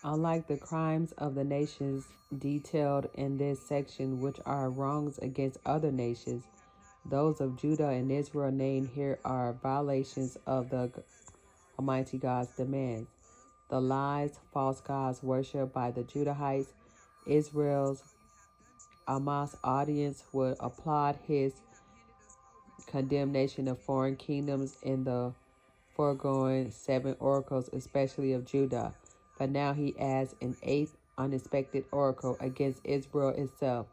Unlike the crimes of the nations detailed in this section, which are wrongs against other nations, those of Judah and Israel named here are violations of the Almighty God's demands. The lies, false gods worshipped by the Judahites, Israel's Amos audience would applaud his condemnation of foreign kingdoms in the foregoing 7 oracles, especially of Judah. But now he adds an 8th unexpected oracle against Israel itself.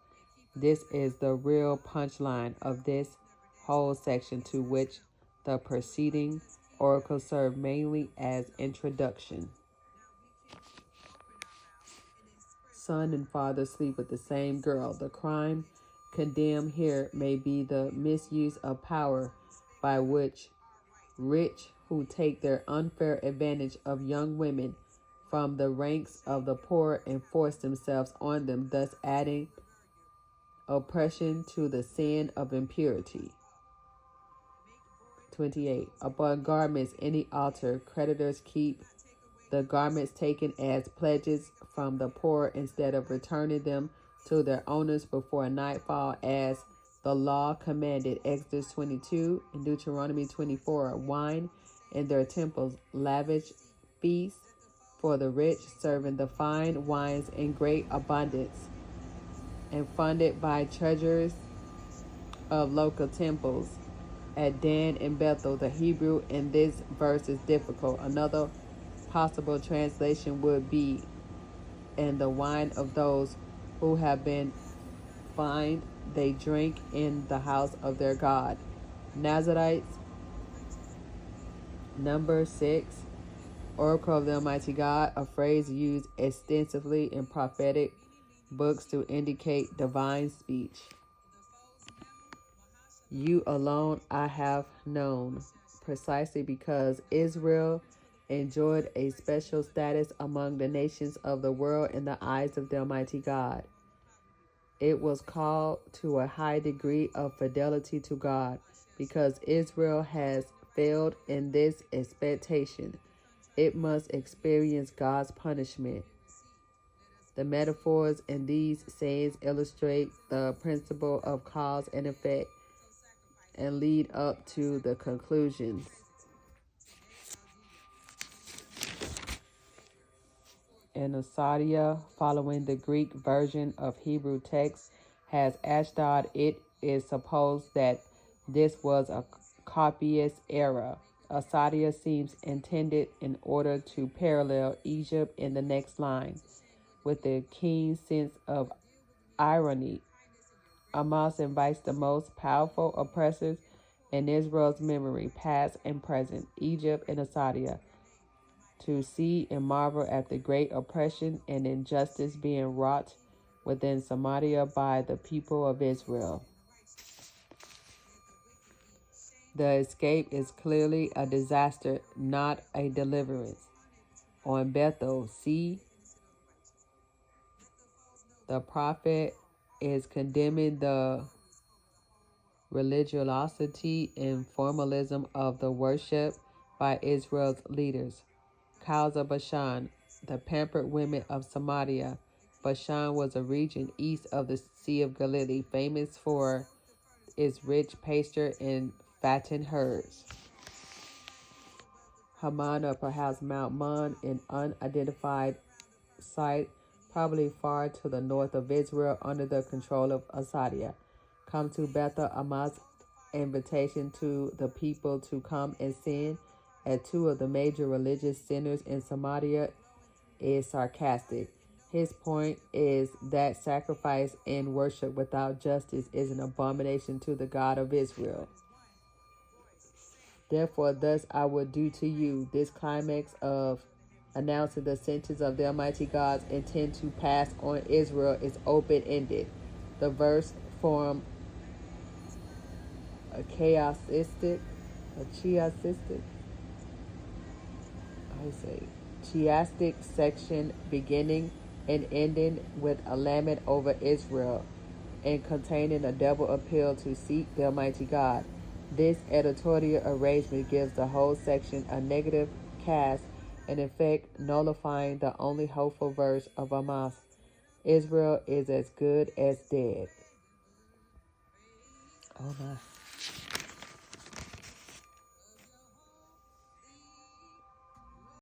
This is the real punchline of this whole section, to which the preceding oracle served mainly as introduction. Son and father sleep with the same girl. The crime condemned here may be the misuse of power by which rich who take their unfair advantage of young women from the ranks of the poor and force themselves on them, thus adding oppression to the sin of impurity. 28. Upon garments, any altar, creditors keep the garments taken as pledges from the poor instead of returning them to their owners before nightfall, as the law commanded. Exodus 22 and Deuteronomy 24. Wine in their temples, lavish feasts for the rich, serving the fine wines in great abundance, and funded by treasurers of local temples at Dan and Bethel. The Hebrew in this verse is difficult. Another possible translation would be, and the wine of those who have been fined they drink in the house of their God. Nazarites. Number 6, oracle of the Almighty God, a phrase used extensively in prophetic books to indicate divine speech. You alone I have known, precisely because Israel enjoyed a special status among the nations of the world in the eyes of the Almighty God. It was called to a high degree of fidelity to God. Because Israel has failed in this expectation, it must experience God's punishment. The metaphors in these sayings illustrate the principle of cause and effect and lead up to the conclusions. In Asadia, following the Greek version of Hebrew text, has Ashdod. It is supposed that this was a copyist error. Asadia seems intended in order to parallel Egypt in the next line. With a keen sense of irony, Amos invites the most powerful oppressors in Israel's memory, past and present, Egypt and Assyria, to see and marvel at the great oppression and injustice being wrought within Samaria by the people of Israel. The escape is clearly a disaster, not a deliverance. On Bethel, see, the prophet is condemning the religiosity and formalism of the worship by Israel's leaders. Cows of Bashan, the pampered women of Samaria. Bashan was a region east of the Sea of Galilee, famous for its rich pasture and fattened herds. Haman, or perhaps Mount Mon, an unidentified site, probably far to the north of Israel, under the control of Asadia. Come to Bethel. Amos' invitation to the people to come and sin at two of the major religious centers in Samaria is sarcastic. His point is that sacrifice and worship without justice is an abomination to the God of Israel. Therefore, thus I will do to you. This climax of announcing the sentence of the Almighty God's intent to pass on Israel is open-ended. The verse form a chiastic section beginning and ending with a lament over Israel and containing a double appeal to seek the Almighty God. This editorial arrangement gives the whole section a negative cast in effect nullifying the only hopeful verse of Amos. Israel is as good as dead. Oh my.